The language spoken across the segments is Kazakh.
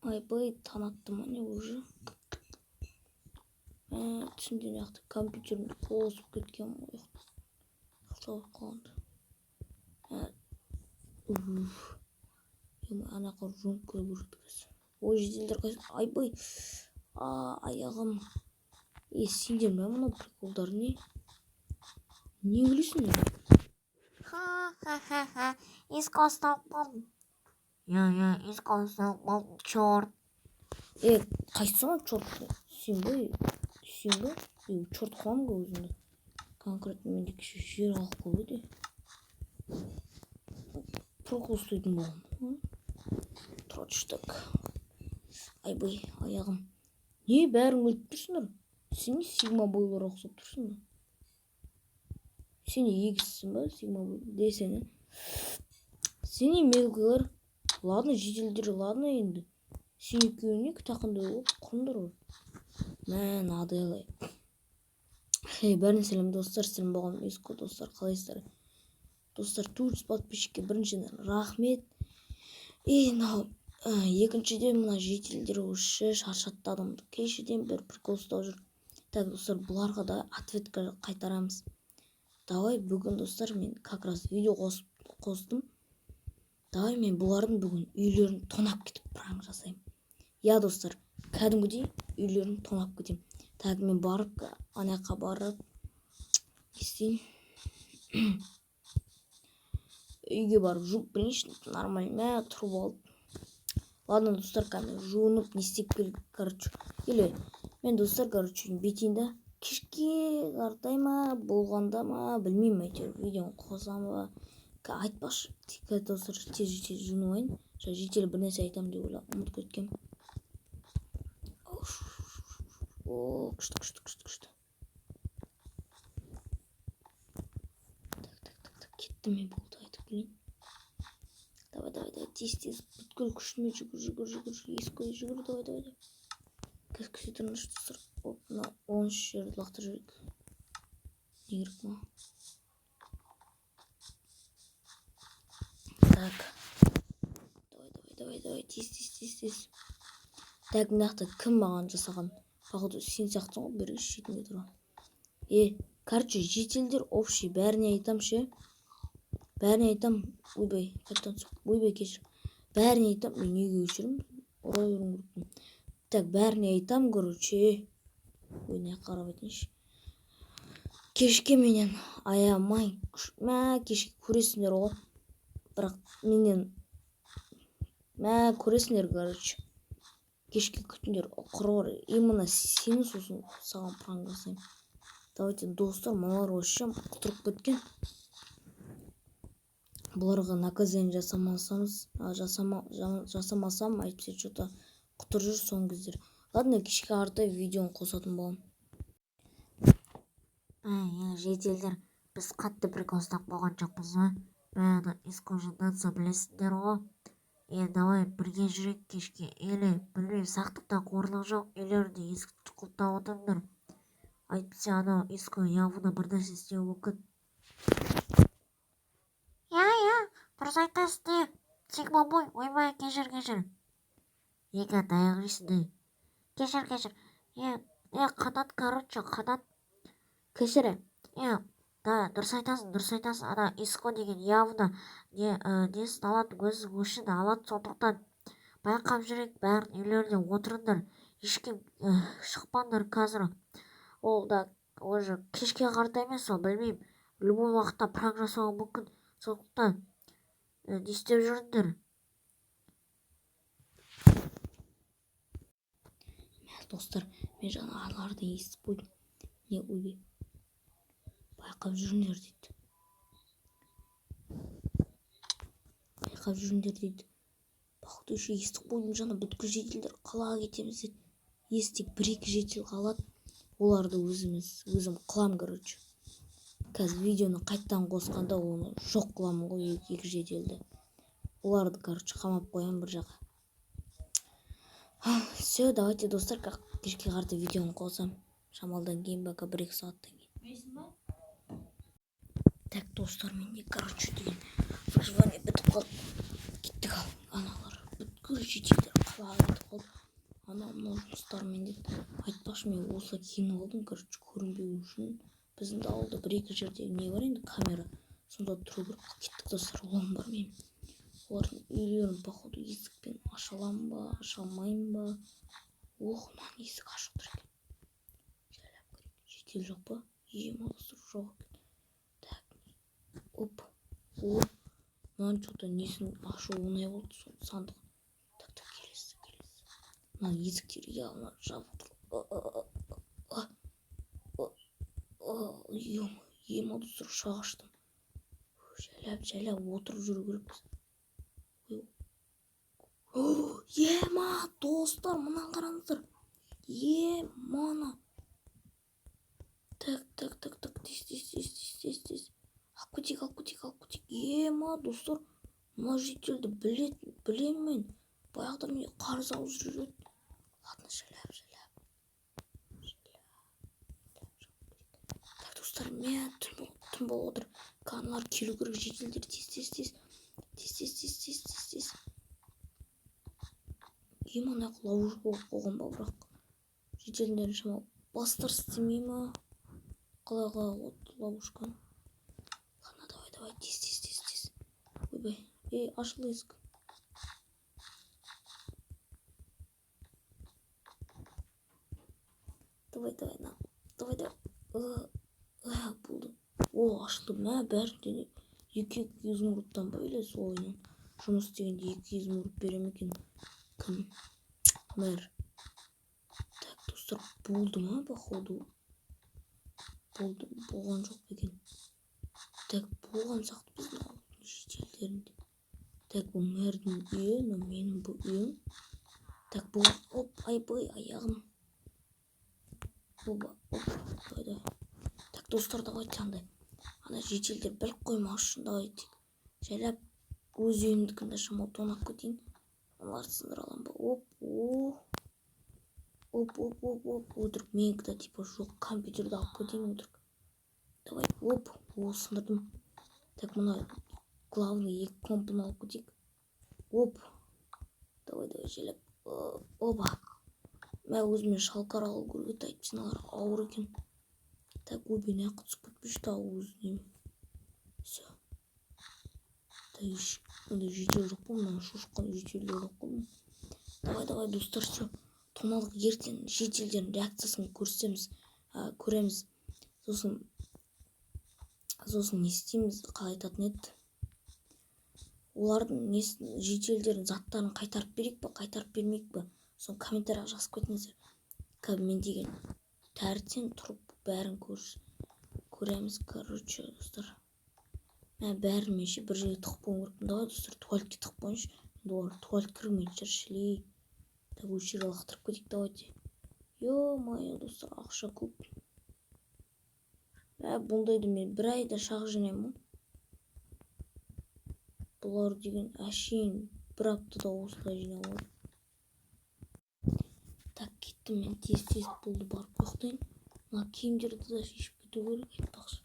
Айбай танаттым ане уже. Түсінде нақты компьютерімді қозып кеткен ғой. Ұйықтап қалды. Ана қор жұмып көргіздіңіз. Ой, жеделдер қайсы. Айбай. Аяғым. Сендер ме мына приколдар не? Не күлесіңдер? Ха-ха-ха-ха. Ескі ұстап қалдым. Я, ескі ұстап қалдым, чорт. Қайсыңа чорт? Сен бе? Чорт қылам ғой өзіңді. Конкретно менде кеше жер қалып қалды. Прокол ұстайтын болғам. Трочтак. Айбай, аяғым. Не бәрің өліп тұрсыңдар? Сен не сигма бойлар ұқсап тұрсың ба? Сен егізсің ба, сигма бойлар? Десені. Сен не мелкілер? Ладно, жеделдер, ладно енді. Сен екеуіне тақынды болып құрымдар ғой. Мән адайлай. Бәріне сәлем достар, сәлем болған ескі достар, қалайсыздар? Достар, 400 подписчикке біріншіден рахмет. Екіншіден мына жеделдер осы шаршатты адамды. Кешеден бір прикол ұстап жүр. Так, достар, бұларға да ответка қайтарамыз. Давай, бүгін достар, мен как раз видео қостым. Давай, мен бұлардың бүгін үйлерін тонап кетіп пранк жасаймын. Я, достар, кәдімгідей үйлерін тонап кетем. Так, мен барып, анаяққа барып, істейін. Үйге барып жуып білейінші, нормально, тұрып алып. Ладно, достар, кәдімгі жуынып, не істеп келдік, короче. Или, мен достар, короче, бетейін да. Кешке қартай ма, болғанда ма, білмеймін әйтеуір, видеоны қосам ба. Айтпашы, достар, тез жуынып алайын. Жетелі бір нәрсе айтамын деп ойлап, ұмытып кеткем. Күшті. Так, кетті ме болды, айтып келейін. Давай, тез, бүткіл күшіме жүгір, ескөй жүгір, давай. Кәскісі тұрныш достар. Мына 13 жерді лақтыр жүрек. Не керек ма? Так. Давай, тез. Так, мынақты кім маған жасаған? Походу, сен сияқтың ғой, бергі шетінде тұрған. Короче, жетелдер общий, бәріне айтам ше. Бәріне айтам, ойбай, кешір. Бәріне айтам, мен неге өшірім? Ұрай өрім көріппін. Так, бәріне айтам, короче. Ойына қарап айтыншы. Кешке менен аямай. Кешке көресіңдер ғой. Бірақ менен көресіңдер, короче. Кешке күтіндер, құрғыр. Именно сені сосын саған пранк жасайым. Давайте, достар, малар өшім құтырып кеткен. Бұларға наказание жасамасам, айтпесе что-то құтыр жүр соң кездер. Ладно, кешке артай видеоны қосатын болам. Жеделдер, біз қатты прикол ұстап болған жоқпыз ба? Бәрі искаженаться білесіңдер ғой. Давай, бірге жүрек кешке. Білмейм, сақтықта қорлық жоқ. Үйлерді ескі құлтап отырыңдар. Айтпесе анау ескі явына бір нәрсе істеу мүмкін. Дұрыс айтасың де. Сигма бой, ойбай, кешір. Екі таяқ жейсің де. Кешір. Қанат, короче, қанат. Кешір. Дұрыс айтасың. Ана Иско деген явно несін алады, өзінің өшін алады, сондықтан байқап жүрек, бәрін үйлерде отырыңдар. Ешкім шықпаңдар қазір. Ол да уже кешке қарта емес, ол білмеймін. Любой уақытта пранк жасауы мүмкін. Сондықтан не істеп жүріңдер? Достар, мен жаңа аналарды естіп қойдым. Не ойбай. Байқап жүріңдер дейді. Бақыт өше естіп қойдым жаңа бүткіл жеделдер қалаға кетеміз деді. Естіп бір-екі жедел қалады. Оларды өзім қылам, короче. Қазір видеоны қайттан қосқанда оны жоқ қылам ғой, екі жеделді. Оларды, короче, қамап қоям бір жаққа. Все, давайте, достар, кешке қарта видеоны қосам. Шамалдан кейін, бака 1-2 сағаттан кейін. Так, достар, менде, короче, деген выживание бітіп қалды. Кеттік ал, аналар, бүткіл жеделдер кетіп қалды. Мынау жұмыстармен деп айтпақшы, мен осылай киініп алдым, короче, көрінбеу үшін. Біздің де ауылда бір-екі жерде не бар енді, камера. Сонда тұру керек. Кеттік достар, ұлым бар менің. Олардың үйлерін походу есікпен аша аламын ба, аша алмаймын ба? Мына есік ашық тұр екен. Жайлап көрейік. Жедел жоқ па? Достар, жоқ екен. Так, оп. Мынаны что-то несін ашу оңай болды, сандық. Так, келесі. Мына есіктерге мына жабық тұр. Достар, ұшақ аштым. Жайлап отырып жүру керекпіз. Достар, мынаны қараңыздар. Мана. Так, тез. Алып кетейік. Достар, мына жителді білем мен. Баяғыда мен қарыз алып жүреді. Ладно, жайлап. Так, достар, мен түн болып отыр. Каналар келу керек, жителдер тез. Ана ловушка болып қойған ба, бірақ жителдерін шамалы бастар істемей ма? Қалай ловушканы? Ладно, давай, тез. Ойбай, ашыл есік. Давай. Болды. Ашылды. Бәрінде 2 изумрудтан ба или сол ойынан жұмыс істегенде 2 изумруд берем екен. Кім? Мэр. Так, достар, болды ма, походу? Болған жоқ екен. Так, болған сияқты біздің ауылдың жителдерінде. Так, бұл мэрдің үйі, менің бұл үйім. Так, бұл, аяғым. Давай. Так, достар, давайте ана жителдер біліп қоймас үшін давайте жайлап өз үйімдікінде шамалы тонап кетейін. Оларды сындыра аламын ба? Өтірік, менікі да типа жоқ, компьютерді алып кетейін өтірік. Давай, сындырдым. Так, мына главный 2 компын алып кетейік. Давай, жайлап. Мен өзіме шалқар алу керек, айтпасыналар ауыр екен. Так, бен ақ түсіп кетпешті өзінен. Все. Ондай жедел жоқ қой, мына шошқан жеделдер жоқ қой. Давай, достар, все. Тоналық ертең жеделдердің реакциясын көреміз. Сосын не істейміз, қалай айтатын еді. Олардың жеделдердің заттарын қайтарып берейік па, қайтарып бермейік па? Соны комментарияға жазып кетіңіздер. Мен деген тәртен тұрып бәрін көреміз, короче, достар. Мен бәрін менше бір жерге тығып қойым керекпін. Давай, достар, туалетке тығып қойыншы. Туалет кірмейді, шіршілей. Так, осы жерге лақтырып кетейік, давайте. Ё-моё, достар, ақша көп. Бұндайды мен бір айда шақ жинаймын. Бұлар деген әшейін бір аптада осылай жинап алады. Так, кеттім мен тез болды барып ұйықтайын. Мына киімдерді де шешіп кету керек, айтпақшы.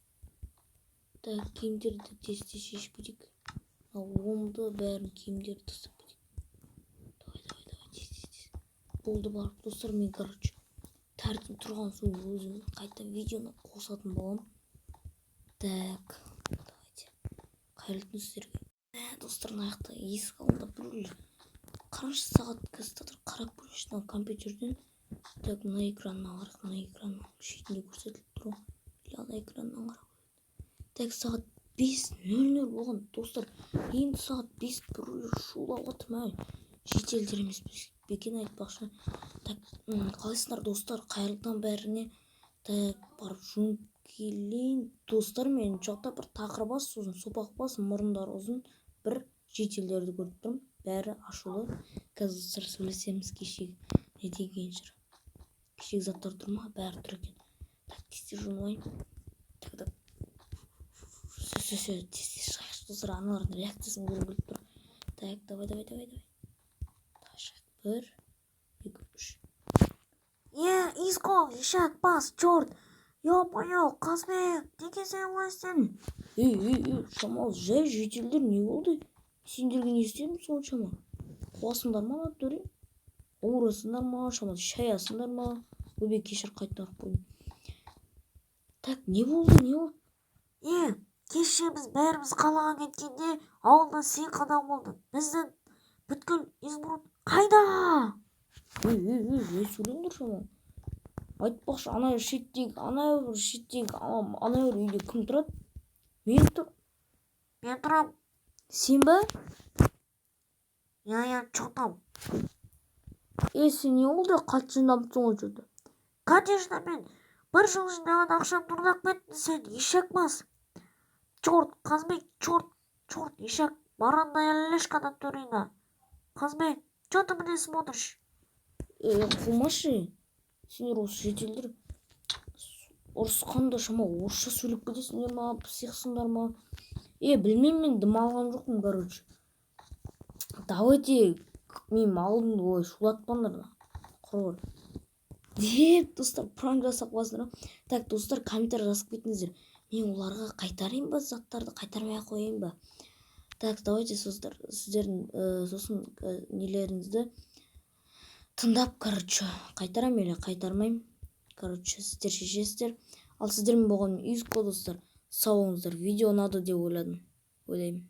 Так, киімдерді тез шешіп кетейік. Оңды бәрін киімдерді тастап кетейік. Давай, тез. Болды барып, достар, мен, короче, тәртіп тұрған соң өзім қайта видеоны қосатын боламын. Так, давайте. Қайырлы түн сіздерге. Достар, аяқта есік алдында біреулер. Қарашы, сағат қазір қарап көрші компьютерден. Так, мына экраннан қарап, мына экраннан шетінде көрсетіліп тұр. Ана экраннан қарап. Так, сағат 5:00 болған, достар. Енді сағат 5 біреулер шулап отыр. Жителдер емес бекен, айтпақшы. Так, қалайсыңдар, достар? Қайырлы таң бәріне. Так, барып жуынып келейін. Достар, мен жоқта бір тақыр бас, сосын сопақ бас, мұрындар ұзын бір жителдерді көріп тұрмын. Бәрі ашулы. Қазір сөйлесеміз, кешегі не деген жүр. Кешегі заттар тұр ма? Бәрі тұр екен. Так, тез жуынайын. Так. Тез шайқшы, достар, аналардың реакциясын көріп келіп тұр. Так, давай. Шайқ, 1, 2, 3. Иско, ишак, бас, черт. Ё-моё, Қазбек, неге сен олайсың? Шамал, жай жителдер не болды? Сендерге не істедім соншама? Қуасыңдар ма, төре? ұрасыңдар ма, шамалы шаясыңдар ма? Өбе кешір, қайтарып қойдым. Так, не болды? Кеше біз бәріміз қалаға кеткенде ауылда сен қадам болды. Біздің бүткіл изумруд қайда? Не сөйлеңдер шамалы. Айтпақшы, ана бір шеттегі үйде кім тұрады? Мен тұрам. Сен ба? Чё там? Сен не болды? Қатты жинапсың ғой жүрді. Конечно, мен бір жыл жинаған ақшам тұрдап кеттің сен, ешек бас. Черт, Казбек, черт, ешек, барандай лешкадан турина. Казбек, что ты мне смотришь? Қылмашы. Сендер осы шетелдер ұрысқанда шамалы орысша сөйлеп кетесіңдер ма, психсыңдар ма? Білмеймін, мен дым алған жоқпын, короче. Давайте мен малымды шулатпаңдар. Құрғыр. Деп, достар, пранк жасап қойсыңдар. Так, достар, комментарий жазып кетіңіздер. Мен оларға қайтарайын ба, заттарды қайтармай қояйын ба? Так, давайте сіздердің сосын нелеріңізді тыңдап, короче, қайтарам или қайтармайым. Короче, сіздер шешесіздер. Ал сіздермен болған үйізко, достар. Сау болыңыздар. Видео ұнады деп ойлаймын.